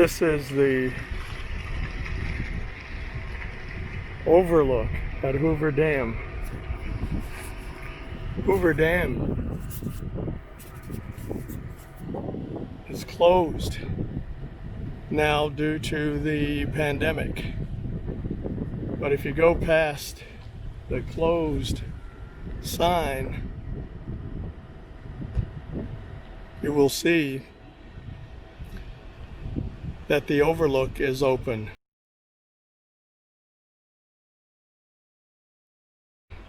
This is the overlook at Hoover Dam. Hoover Dam is closed now due to the pandemic. But if you go past the closed sign, you will see that the overlook is open.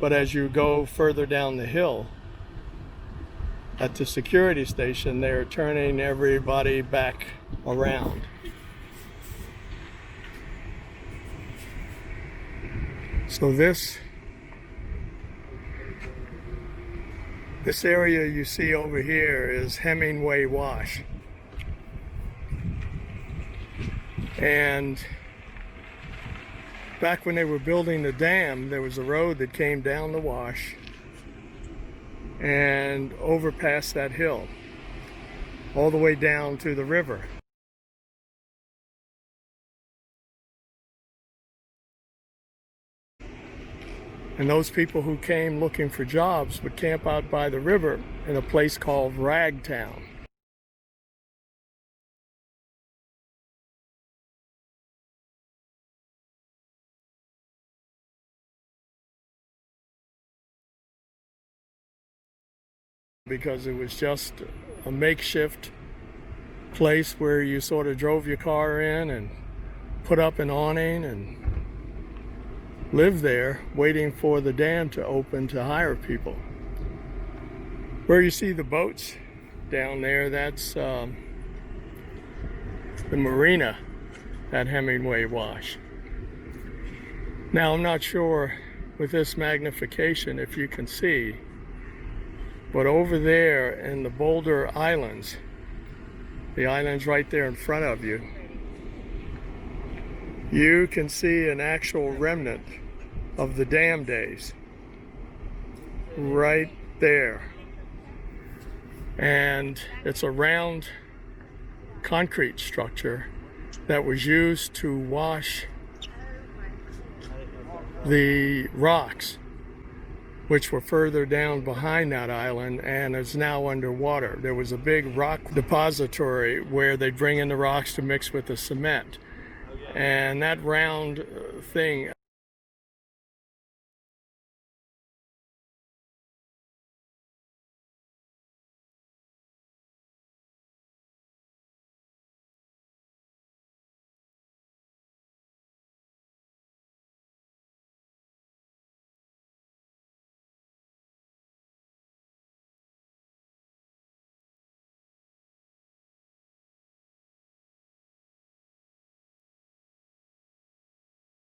But as you go further down the hill at the security station, they're turning everybody back around. So this area you see over here is Hemingway Wash. And back when they were building the dam, there was a road that came down the wash and over past that hill, all the way down to the river. And those people who came looking for jobs would camp out by the river in a place called Ragtown. Because it was just a makeshift place where you sort of drove your car in and put up an awning and lived there waiting for the dam to open to hire people. Where you see the boats down there, that's the marina at Hemingway Wash. Now, I'm not sure with this magnification if you can see, but over there in the Boulder Islands, the islands right there in front of you, you can see an actual remnant of the dam days right there. And it's a round concrete structure that was used to wash the rocks, which were further down behind that island and is now underwater. There was a big rock depository where they bring in the rocks to mix with the cement. And that round thing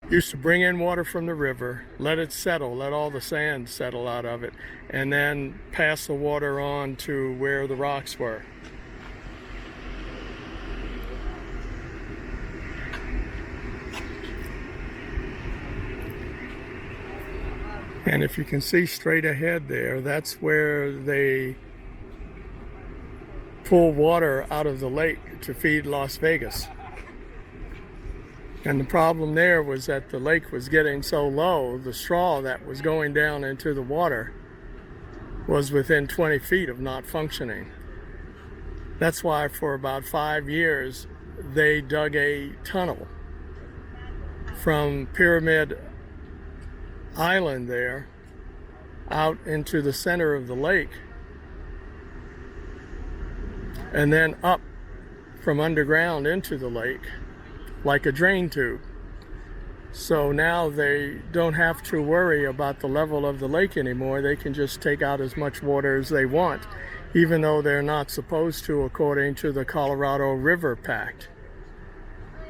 used to bring in water from the river, let it settle, let all the sand settle out of it, and then pass the water on to where the rocks were. And if you can see straight ahead there, that's where they pull water out of the lake to feed Las Vegas. And the problem there was that the lake was getting so low, the straw that was going down into the water was within 20 feet of not functioning. That's why for about 5 years, they dug a tunnel from Pyramid Island there out into the center of the lake, and then up from underground into the lake like a drain tube. So now they don't have to worry about the level of the lake anymore. They can just take out as much water as they want, even though they're not supposed to according to the Colorado River Pact.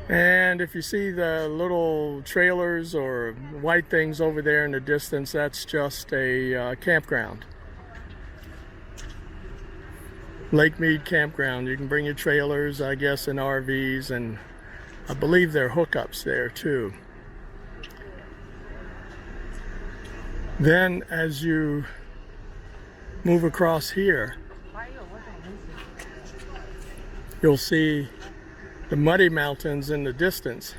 And if you see the little trailers or white things over there in the distance, that's just a campground. Lake Mead Campground. You can bring your trailers, I guess, and RVs, and I believe there are hookups there too. Then as you move across here, you'll see the muddy mountains in the distance.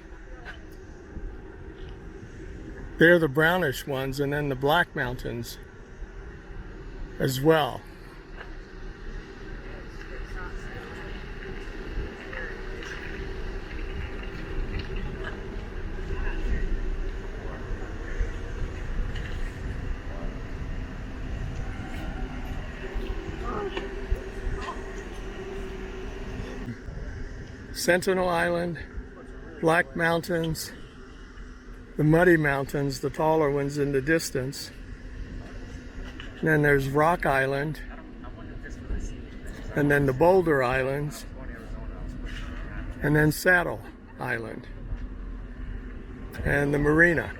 They're the brownish ones, and then the black mountains as well. Sentinel Island, Black Mountains, the Muddy Mountains, the taller ones in the distance. And then there's Rock Island, and then the Boulder Islands, and then Saddle Island, and the marina.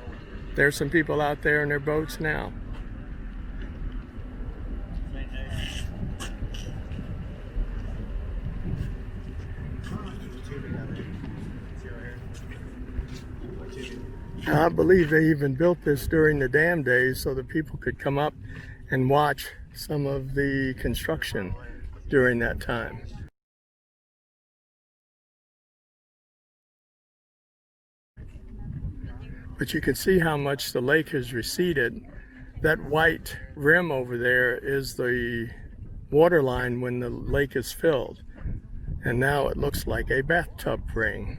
There's some people out there in their boats now. I believe they even built this during the dam days so that people could come up and watch some of the construction during that time. But you can see how much the lake has receded. That white rim over there is the water line when the lake is filled. And now it looks like a bathtub ring.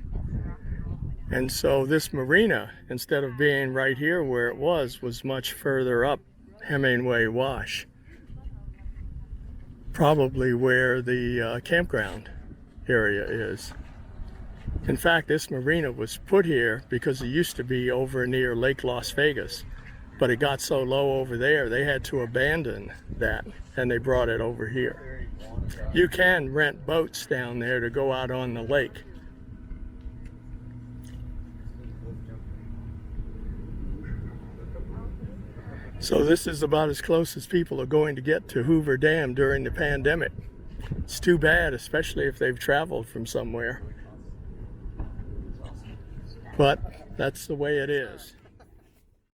And so this marina, instead of being right here where it was much further up Hemingway Wash. Probably where the campground area is. In fact, this marina was put here because it used to be over near Lake Las Vegas. But it got so low over there, they had to abandon that, and they brought it over here. You can rent boats down there to go out on the lake. So this is about as close as people are going to get to Hoover Dam during the pandemic. It's too bad, especially if they've traveled from somewhere. But that's the way it is.